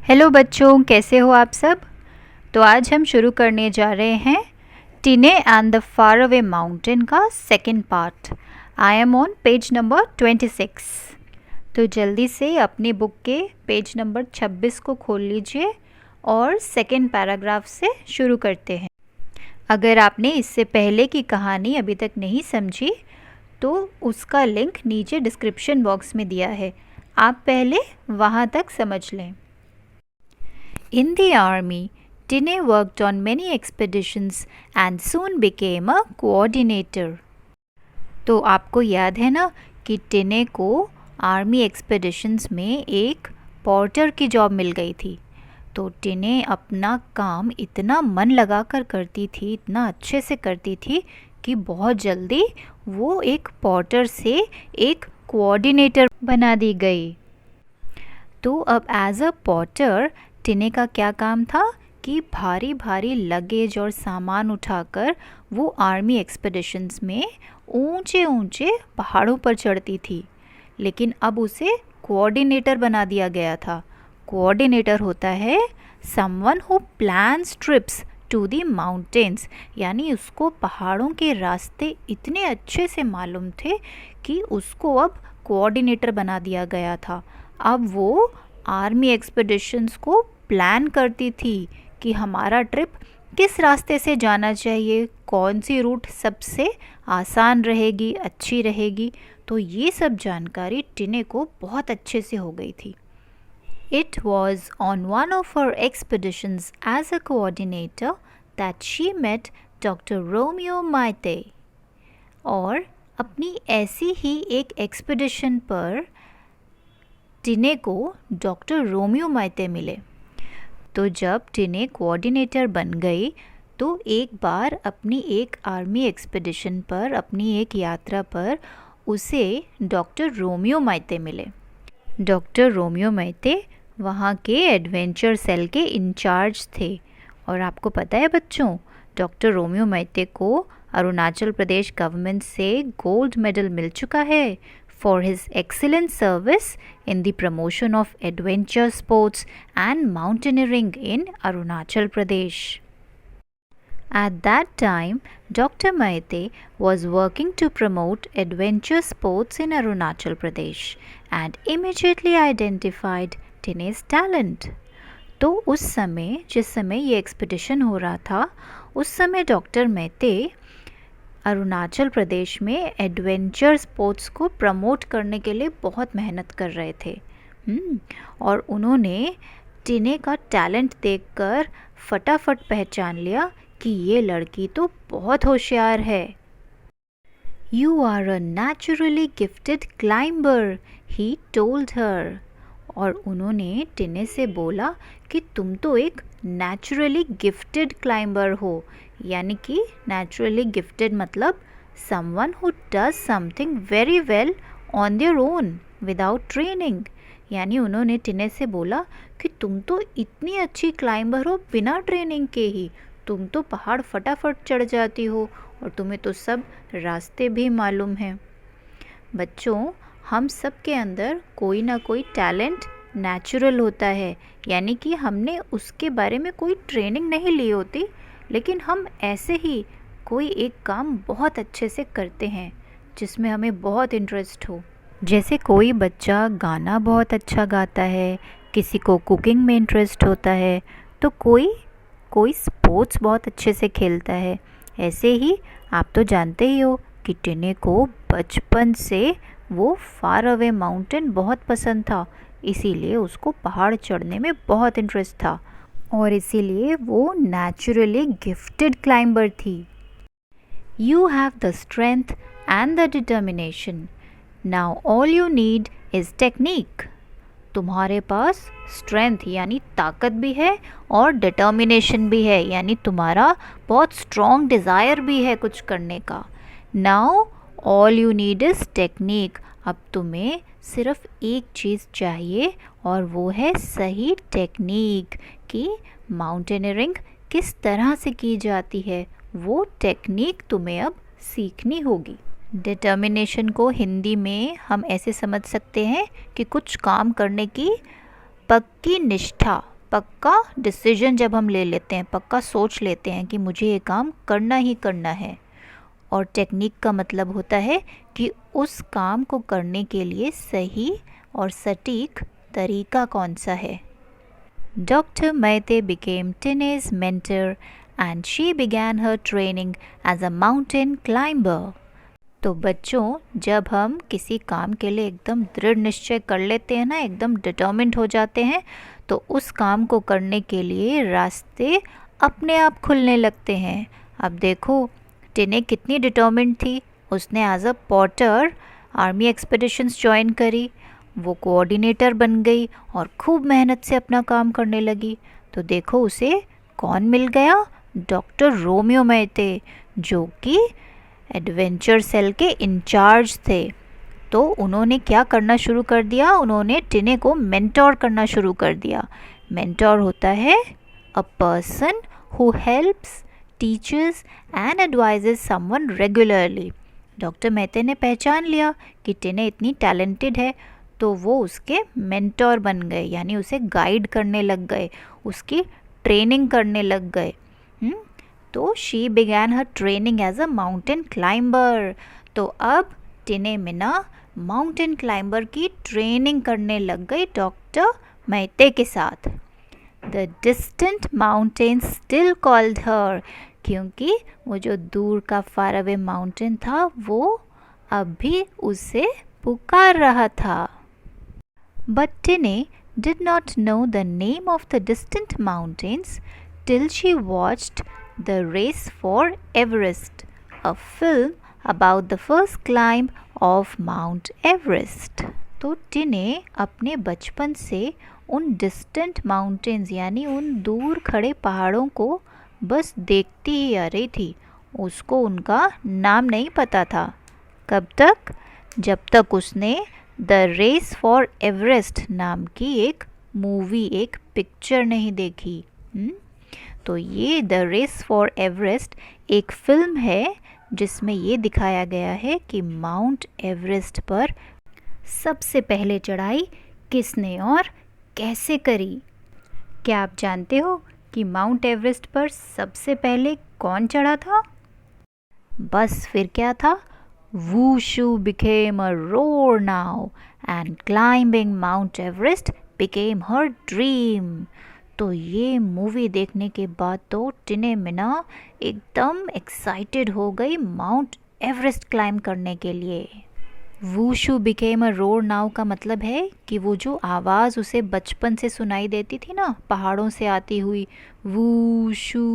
Hello बच्चों, कैसे हो आप सब। तो आज हम शुरू करने जा रहे हैं टिने and the far away mountain का second part. I am on page number 26। तो जल्दी से अपनी बुक के पेज नंबर 26 को खोल लीजिए और सेकंड पैराग्राफ से शुरू करते हैं। अगर आपने इससे पहले की कहानी अभी तक नहीं समझी तो उसका लिंक नीचे डिस्क्रिप्शन बॉक्स में दिया है, आप पहले वहाँ तक समझ लें। In the army, Tine worked on many expeditions and soon became a coordinator. तो आपको याद है ना कि टिने को आर्मी एक्सपेडिशंस में एक पोर्टर की जॉब मिल गई थी। तो टिने अपना काम इतना मन लगा कर करती थी, इतना अच्छे से करती थी कि बहुत जल्दी वो एक पोर्टर से एक कोऑर्डिनेटर बना दी गई। तो अब एज अ पोर्टर टिने का क्या काम था कि भारी भारी लगेज और सामान उठाकर वो आर्मी एक्सपेडिशंस में ऊंचे ऊंचे पहाड़ों पर चढ़ती थी। लेकिन अब उसे कोऑर्डिनेटर बना दिया गया था। कोऑर्डिनेटर होता है someone who plans trips to the mountains, यानी उसको पहाड़ों के रास्ते इतने अच्छे से मालूम थे कि उसको अब कोऑर्डिनेटर बना दिया गया था। अब वो आर्मी एक्सपेडिशंस को प्लान करती थी कि हमारा ट्रिप किस रास्ते से जाना चाहिए, कौन सी रूट सबसे आसान रहेगी, अच्छी रहेगी। तो ये सब जानकारी टिने को बहुत अच्छे से हो गई थी। It was on one of her expeditions as a coordinator that she met Dr. Romeo Maite। और अपनी ऐसी ही एक एक्सपेडिशन पर टिने को डॉक्टर रोमियो माइते मिले। तो जब टिने कोऑर्डिनेटर बन गई तो एक बार अपनी एक आर्मी एक्सपेडिशन पर, अपनी एक यात्रा पर उसे डॉक्टर रोमियो माइते मिले। डॉक्टर रोमियो माइते वहाँ के एडवेंचर सेल के इंचार्ज थे। और आपको पता है बच्चों, डॉक्टर रोमियो माइते को अरुणाचल प्रदेश गवर्नमेंट से गोल्ड मेडल मिल चुका है for his excellent service in the promotion of adventure sports and mountaineering in Arunachal Pradesh. At that time, Dr. Maite was working to promote adventure sports in Arunachal Pradesh and immediately identified Tine's talent. तो उस समय, जिस समय ये expedition हो रहा था, उस समय डॉक्टर मैते अरुणाचल प्रदेश में एडवेंचर स्पोर्ट्स को प्रमोट करने के लिए बहुत मेहनत कर रहे थे। और उन्होंने टिने का टैलेंट देखकर फटाफट पहचान लिया कि ये लड़की तो बहुत होशियार है। You are a naturally gifted climber, he told her. और उन्होंने टिने से बोला कि तुम तो एक नेचुरली गिफ्टेड क्लाइंबर हो। यानी कि नेचुरली गिफ्टेड मतलब someone who does something very well on their own without training. यानी उन्होंने टिने से बोला कि तुम तो इतनी अच्छी क्लाइंबर हो बिना ट्रेनिंग के ही, तुम तो पहाड़ फटाफट चढ़ जाती हो और तुम्हें तो सब रास्ते भी मालूम हैं। बच्चों, हम सब के अंदर कोई ना कोई टैलेंट नेचुरल होता है, यानी कि हमने उसके बारे में कोई ट्रेनिंग नहीं ली होती, लेकिन हम ऐसे ही कोई एक काम बहुत अच्छे से करते हैं जिसमें हमें बहुत इंटरेस्ट हो। जैसे कोई बच्चा गाना बहुत अच्छा गाता है, किसी को कुकिंग में इंटरेस्ट होता है, तो कोई स्पोर्ट्स बहुत अच्छे से खेलता है। ऐसे ही आप तो जानते ही हो कि टिने को बचपन से वो फार अवे माउंटेन बहुत पसंद था, इसीलिए उसको पहाड़ चढ़ने में बहुत इंटरेस्ट था और इसीलिए वो नेचुरली गिफ्टेड क्लाइंबर थी। You have the strength and the determination, now all you need is technique. तुम्हारे पास स्ट्रेंथ यानी ताकत भी है और डिटर्मिनेशन भी है, यानी तुम्हारा बहुत स्ट्रॉन्ग डिज़ायर भी है कुछ करने का। Now all you need is technique, अब तुम्हें सिर्फ एक चीज़ चाहिए और वो है सही टेक्निक कि माउंटेनियरिंग किस तरह से की जाती है, वो टेक्निक तुम्हें अब सीखनी होगी। डिटर्मिनेशन को हिंदी में हम ऐसे समझ सकते हैं कि कुछ काम करने की पक्की निष्ठा, पक्का डिसीजन जब हम ले लेते हैं, पक्का सोच लेते हैं कि मुझे ये काम करना ही करना है। और टेक्निक का मतलब होता है कि उस काम को करने के लिए सही और सटीक तरीका कौन सा है। Dr. Maite became Tine's mentor and she began her training as a mountain climber. तो बच्चों, जब हम किसी काम के लिए एकदम दृढ़ निश्चय कर लेते हैं ना, एकदम डिटर्मिन्ड हो जाते हैं, तो उस काम को करने के लिए रास्ते अपने आप खुलने लगते हैं। अब देखो, टिने कितनी डिटर्मिन्ड थी। उसने as a porter army expeditions join करी, वो कोऑर्डिनेटर बन गई और खूब मेहनत से अपना काम करने लगी। तो देखो उसे कौन मिल गया, डॉक्टर रोमियो मैते, जो कि एडवेंचर सेल के इंचार्ज थे। तो उन्होंने क्या करना शुरू कर दिया, उन्होंने टिने को मेंटोर करना शुरू कर दिया। मेंटोर होता है a person who helps, teachers and advises someone regularly. Doctor Mehta ने पहचान लिया कि टिने इतनी टैलेंटेड है, तो वो उसके मेंटोर बन गए, यानी उसे गाइड करने लग गए, उसकी ट्रेनिंग करने लग गए। तो she began her training as a mountain climber. तो अब टिने मिना माउंटेन क्लाइंबर की ट्रेनिंग करने लग गई डॉक्टर मेहते के साथ। The distant mountain still called her, क्योंकि वो जो दूर का फार अवे माउंटेन था वो अब भी उसे पुकार रहा था। But Tine did not know the name of the distant mountains till she watched The Race for Everest, a film about the first climb of Mount Everest. तो टिने अपने बचपन से उन डिस्टेंट माउंटेन्स यानी उन दूर खड़े पहाड़ों को बस देखती ही आ रही थी। उसको उनका नाम नहीं पता था। कब तक? जब तक उसने द रेस फॉर एवरेस्ट नाम की एक मूवी, एक पिक्चर नहीं देखी। तो ये द रेस फॉर एवरेस्ट एक फिल्म है जिसमें ये दिखाया गया है कि माउंट एवरेस्ट पर सबसे पहले चढ़ाई किसने और कैसे करी। क्या आप जानते हो कि माउंट एवरेस्ट पर सबसे पहले कौन चढ़ा था? बस फिर क्या था, Wushu became a roar now and climbing Mount Everest became her dream. तो ये मूवी देखने के बाद तो टिने मिना एकदम एक्साइटेड हो गई माउंट एवरेस्ट क्लाइंब करने के लिए। Wushu became a roar now का मतलब है कि वो जो आवाज़ उसे बचपन से सुनाई देती थी ना, पहाड़ों से आती हुई वूशू,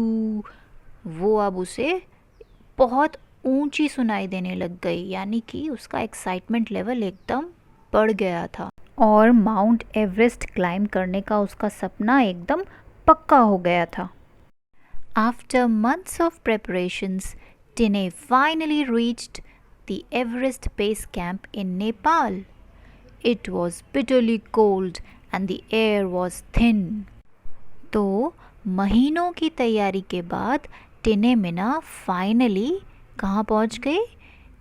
वो अब उसे बहुत ऊंची सुनाई देने लग गई, यानी कि उसका एक्साइटमेंट लेवल एकदम बढ़ गया था और माउंट एवरेस्ट क्लाइंब करने का उसका सपना एकदम पक्का हो गया था। आफ्टर मंथ्स ऑफ प्रेपरेशंस, टिने finally reached the Everest base camp in Nepal. It was bitterly cold and the air was thin. तो महीनों की तैयारी के बाद टिने मिना फाइनली कहाँ पहुँच गए?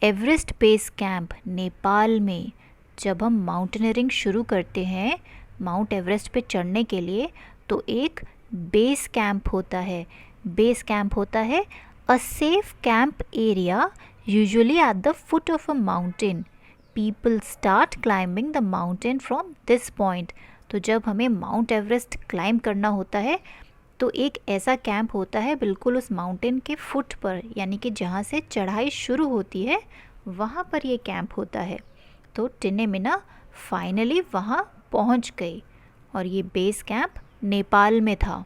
एवरेस्ट बेस कैंप नेपाल में। जब हम माउंटेनियरिंग शुरू करते हैं माउंट एवरेस्ट पे चढ़ने के लिए, तो एक बेस कैंप होता है। बेस कैंप होता है a safe camp area usually at the foot of a mountain. People start climbing the mountain from this point. तो जब हमें माउंट एवरेस्ट क्लाइंब करना होता है तो एक ऐसा कैंप होता है बिल्कुल उस माउंटेन के फुट पर, यानी कि जहाँ से चढ़ाई शुरू होती है वहाँ पर ये कैंप होता है। तो टिने मिना फाइनली वहाँ पहुँच गई और ये बेस कैंप नेपाल में था।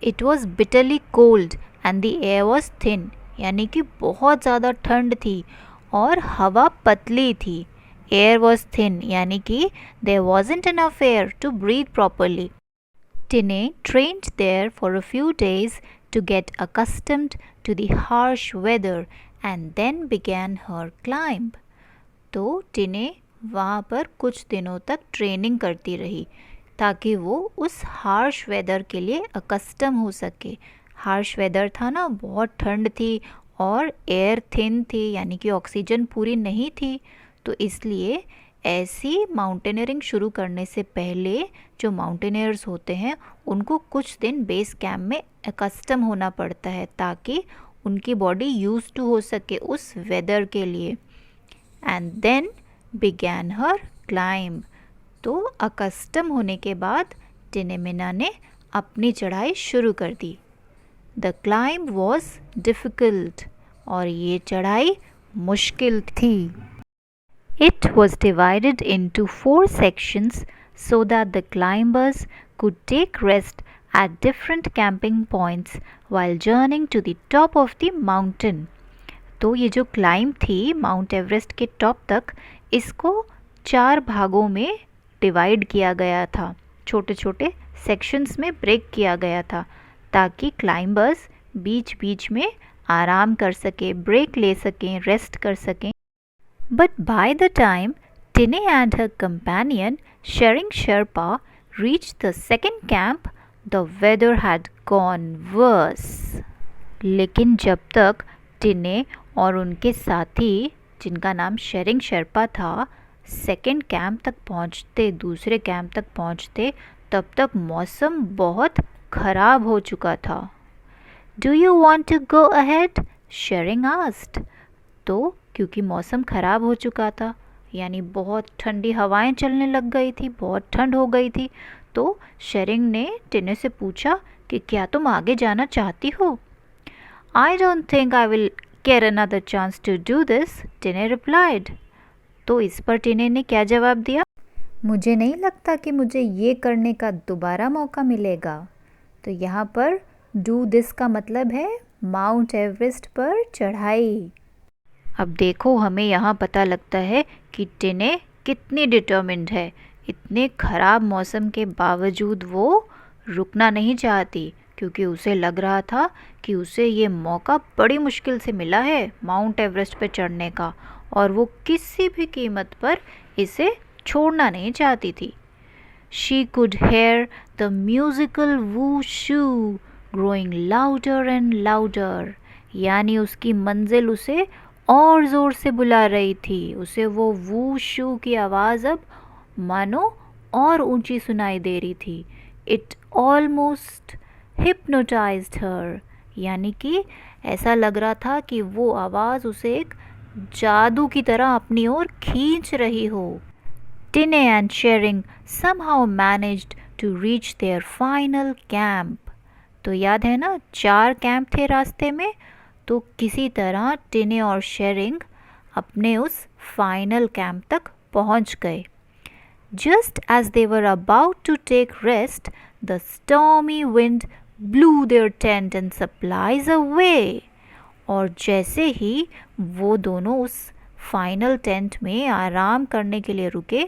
It was bitterly cold and the air was thin, यानी कि बहुत ज़्यादा ठंड थी और हवा पतली थी। एयर वॉज थिन यानी कि there wasn't enough air to breathe properly. Tine trained there for a few days to get accustomed to the harsh weather and then began her climb. तो टिने वहाँ पर कुछ दिनों तक ट्रेनिंग करती रही ताकि वो उस हार्श वेदर के लिए अकस्टम हो सके। हार्श वेदर था ना, बहुत ठंड थी और एयर थिन थी, यानी कि ऑक्सीजन पूरी नहीं थी, तो इसलिए ऐसी माउंटेनियरिंग शुरू करने से पहले जो माउंटेनियर्स होते हैं उनको कुछ दिन बेस कैंप में अकस्टम होना पड़ता है ताकि उनकी बॉडी यूज टू हो सके उस वेदर के लिए। And then began her climb. तो अकस्टम होने के बाद टिनेमिना ने अपनी चढ़ाई शुरू कर दी। द क्लाइंब वॉज डिफ़िकल्ट, और ये चढ़ाई मुश्किल थी। It was divided into 4 sections so that the climbers could take rest at different camping points while journeying to the top of the mountain. तो ये जो क्लाइंब थी माउंट एवरेस्ट के टॉप तक, इसको 4 भागों में डिवाइड किया गया था, छोटे छोटे सेक्शंस में ब्रेक किया गया था ताकि क्लाइंबर्स बीच बीच में आराम कर सकें, ब्रेक ले सकें, रेस्ट कर सकें। But by the time Tine and her companion Shering Sherpa reached the second camp, the weather had gone worse. लेकिन जब तक टिने और उनके साथी, जिनका नाम शेरिंग शेरपा था, सेकेंड कैंप तक पहुंचते, दूसरे कैंप तक पहुंचते, तब तक मौसम बहुत ख़राब हो चुका था। Do you want to go ahead? Tshering asked. तो क्योंकि मौसम ख़राब हो चुका था, यानी बहुत ठंडी हवाएं चलने लग गई थी, बहुत ठंड हो गई थी, तो शेरिंग ने टिने से पूछा कि क्या तुम आगे जाना चाहती हो? I don't think I will get another chance to do this, टिने replied. तो इस पर टिने ने क्या जवाब दिया? मुझे नहीं लगता कि मुझे ये करने का दोबारा मौका मिलेगा। तो यहाँ पर डू दिस का मतलब है माउंट एवरेस्ट पर चढ़ाई। अब देखो, हमें यहाँ पता लगता है कि टिने कितनी डिटर्मिन्ड है। इतने ख़राब मौसम के बावजूद वो रुकना नहीं चाहती, क्योंकि उसे लग रहा था कि उसे ये मौका बड़ी मुश्किल से मिला है माउंट एवरेस्ट पे चढ़ने का, और वो किसी भी कीमत पर इसे छोड़ना नहीं चाहती थी। She could hear the musical woo-shoo growing louder and louder, यानी उसकी मंजिल उसे और ज़ोर से बुला रही थी। उसे वो वू शू की आवाज़ अब मानो और ऊंची सुनाई दे रही थी। इट ऑलमोस्ट हिप्नोटाइज्ड हर, यानी कि ऐसा लग रहा था कि वो आवाज़ उसे एक जादू की तरह अपनी ओर खींच रही हो। Tine and Tsering somehow managed to reach their final camp. तो याद है ना, 4 कैंप थे रास्ते में, तो किसी तरह टिने और शेरिंग अपने उस फाइनल कैंप तक पहुंच गए। Just as they were about to take rest, the stormy wind blew their tent and supplies away. और जैसे ही वो दोनों उस फाइनल टेंट में आराम करने के लिए रुके,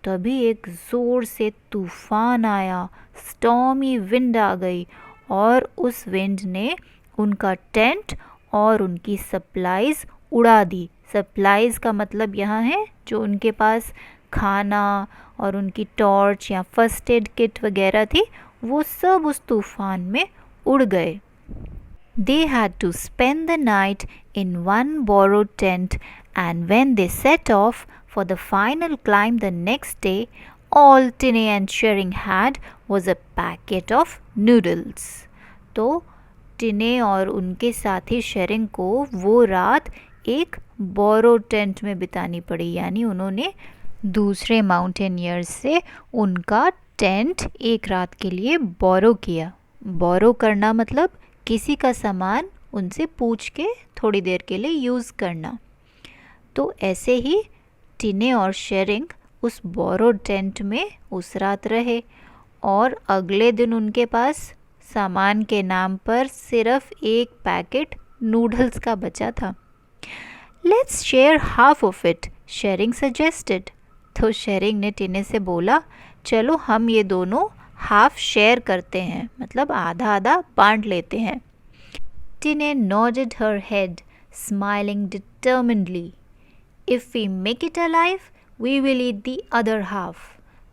तभी एक ज़ोर से तूफ़ान आया, स्टॉर्मी विंड आ गई, और उस विंड ने उनका टेंट और उनकी सप्लाइज़ उड़ा दी। सप्लाइज़ का मतलब यहाँ है जो उनके पास खाना और उनकी टॉर्च या फर्स्ट एड किट वगैरह थी, वो सब उस तूफ़ान में उड़ गए। They had to spend the night in one borrowed tent, and when they set off for the final climb the next day, all Tine and Shering had was a packet of noodles. तो टिने और उनके साथी शेरिंग को वो रात एक बोरो tent में बितानी पड़ी, यानी उन्होंने दूसरे माउंटेनियर्स से उनका टेंट एक रात के लिए बोरो किया। बोरो करना मतलब किसी का सामान उनसे पूछ के थोड़ी देर के लिए यूज़ करना। तो ऐसे ही टिने और शेरिंग उस बोरो टेंट में उस रात रहे, और अगले दिन उनके पास सामान के नाम पर सिर्फ एक पैकेट नूडल्स का बचा था। Let's share half of it, Tsering suggested. तो शेरिंग ने टिने से बोला, चलो हम ये दोनों हाफ शेयर करते हैं, मतलब आधा आधा बांट लेते हैं। टिने nodded her head, smiling determinedly. If we make it alive, we will eat the other half.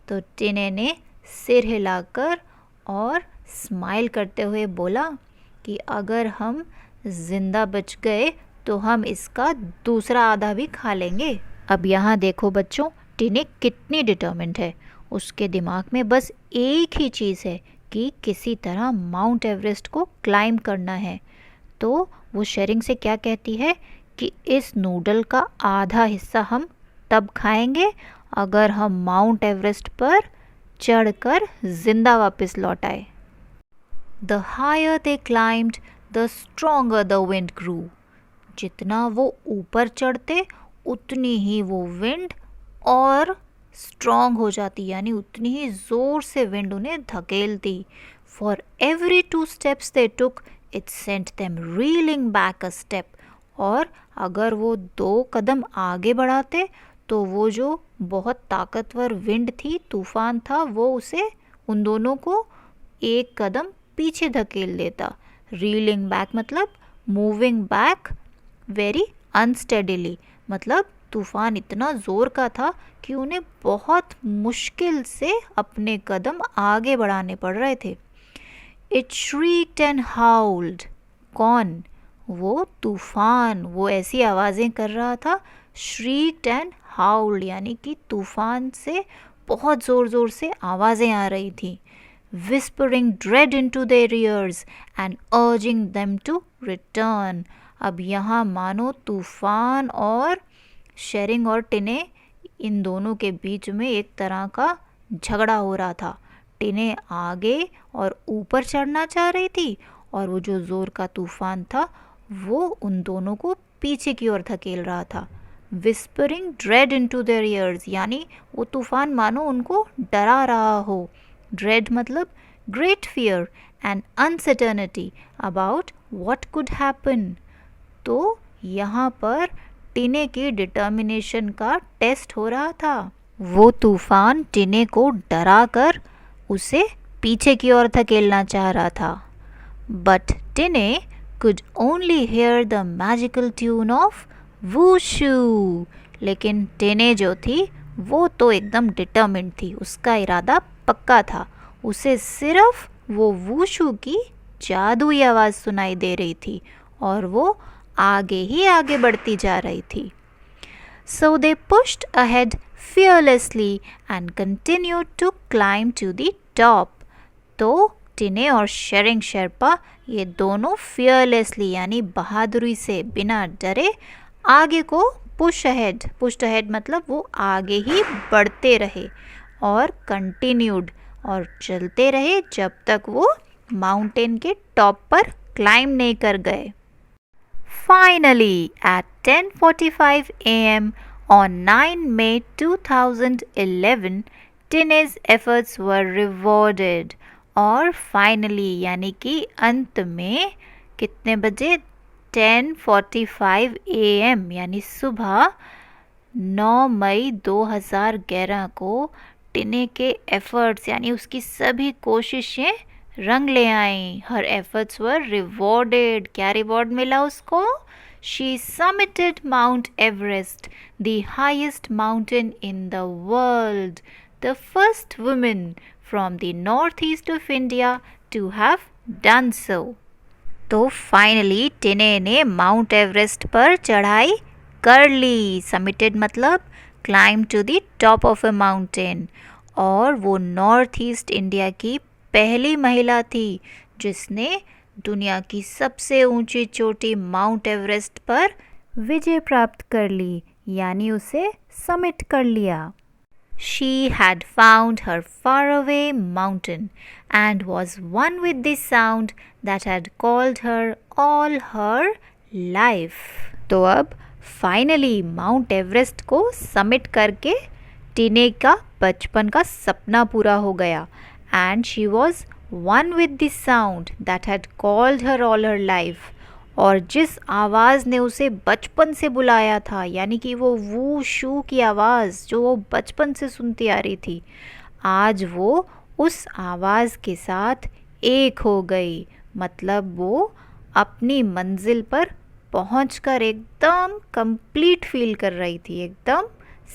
तो टिने ने सिर हिलाकर और स्माइल करते हुए बोला कि अगर हम ज़िंदा बच गए तो हम इसका दूसरा आधा भी खा लेंगे। अब यहाँ देखो बच्चों, टिने कितनी डिटर्मिन्ड है। उसके दिमाग में बस एक ही चीज़ है कि किसी तरह माउंट एवरेस्ट को क्लाइंब करना है। तो वो शेरिंग से क्या कहती है कि इस नूडल का आधा हिस्सा हम तब खाएंगे अगर हम माउंट एवरेस्ट पर चढ़कर जिंदा वापस लौट आए। The higher they climbed, the stronger the wind grew. जितना वो ऊपर चढ़ते उतनी ही वो विंड और स्ट्रॉन्ग हो जाती, यानी उतनी ही ज़ोर से विंड उन्हें धकेलती। For every 2 steps they took, it sent them reeling back a step. और अगर वो 2 कदम आगे बढ़ाते तो वो जो बहुत ताकतवर विंड थी, तूफान था, वो उसे उन दोनों को एक कदम पीछे धकेल देता। रीलिंग बैक मतलब मूविंग बैक वेरी अनस्टेडीली, मतलब तूफान इतना ज़ोर का था कि उन्हें बहुत मुश्किल से अपने कदम आगे बढ़ाने पड़ रहे थे। It shrieked and howled. कौन? वो तूफान। वो ऐसी आवाज़ें कर रहा था, श्रीक्ड एंड हाउल्ड, यानी कि तूफान से बहुत ज़ोर ज़ोर से आवाज़ें आ रही थी। whispering dread into their ears and urging them to return. अब यहाँ मानो तूफान और शेरिंग और टिने, इन दोनों के बीच में एक तरह का झगड़ा हो रहा था। टिने आगे और ऊपर चढ़ना चाह रही थी और वो जो ज़ोर का तूफान था वो उन दोनों को पीछे की ओर धकेल रहा था। whispering dread into their ears, यानी वो तूफान मानो उनको डरा रहा हो। Dread मतलब great fear and uncertainty about what could happen. तो यहाँ पर टिने की डिटर्मिनेशन का टेस्ट हो रहा था। वो तूफान टिने को डरा कर उसे पीछे की ओर धकेलना चाह रहा था। But टिने could only hear the magical tune of wushu. लेकिन टिने जो थी वो तो एकदम डिटर्मिन्ड थी, उसका इरादा पक्का था। उसे सिर्फ वो वूशू की जादुई आवाज़ सुनाई दे रही थी और वो आगे ही आगे बढ़ती जा रही थी। So they pushed ahead fearlessly and continued to climb to the top. तो टिने और शेरिंग शेरपा ये दोनों fearlessly यानी बहादुरी से बिना डरे आगे को पुश अहेड मतलब वो आगे ही बढ़ते रहे और कंटिन्यूड और चलते रहे जब तक वो माउंटेन के टॉप पर क्लाइंब नहीं कर गए। Finally, at 10:45 a.m. on 9 May 2011, Tine's efforts were rewarded. और फाइनली यानी कि अंत में कितने बजे? 10:45 a.m. यानी सुबह 9 मई 2011 को टिने के एफर्ट्स यानी उसकी सभी कोशिशें रंग ले आईं। Her efforts were rewarded. क्या रिवॉर्ड मिला उसको? She summited Mount Everest, the highest mountain in the world, the first woman from the north east of India to have done so. तो फाइनली टिने ने माउंट एवरेस्ट पर चढ़ाई कर ली। Summited मतलब climb to the top of a mountain. और वो north east India की पहली महिला थी जिसने दुनिया की सबसे ऊंची चोटी माउंट एवरेस्ट पर विजय प्राप्त कर ली, यानी उसे समिट कर लिया। She had found her faraway mountain and was one with the sound that had called her all her life. तो अब फाइनली माउंट एवरेस्ट को समिट करके टिने का बचपन का सपना पूरा हो गया। And she was one with the sound that had called her all her life. और जिस आवाज़ ने उसे बचपन से बुलाया था, यानी कि वो वू शू की आवाज़ जो वो बचपन से सुनती आ रही थी, आज वो उस आवाज़ के साथ एक हो गई। मतलब वो अपनी मंजिल पर पहुंचकर एकदम कंप्लीट फील कर रही थी, एकदम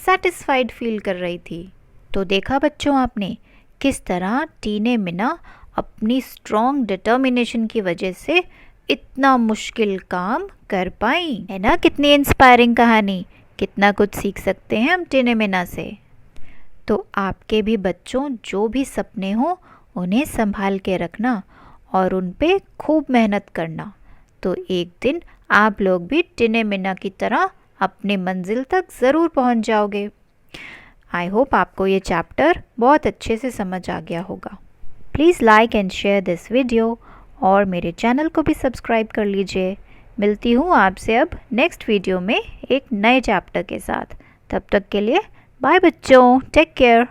सेटिस्फाइड फील कर रही थी। तो देखा बच्चों आपने किस तरह टीने मिना अपनी स्ट्रॉन्ग डिटर्मिनेशन की वजह से इतना मुश्किल काम कर पाई, है ना? कितनी इंस्पायरिंग कहानी, कितना कुछ सीख सकते हैं हम टिने मिना से। तो आपके भी बच्चों जो भी सपने हों उन्हें संभाल के रखना और उन पे खूब मेहनत करना, तो एक दिन आप लोग भी टिने मिना की तरह अपने मंजिल तक ज़रूर पहुंच जाओगे। आई होप आपको ये चैप्टर बहुत अच्छे से समझ आ गया होगा। Please like and share this video और मेरे चैनल को भी सब्सक्राइब कर लीजिए। मिलती हूँ आपसे अब नेक्स्ट वीडियो में एक नए चैप्टर के साथ। तब तक के लिए बाय बच्चों, टेक केयर।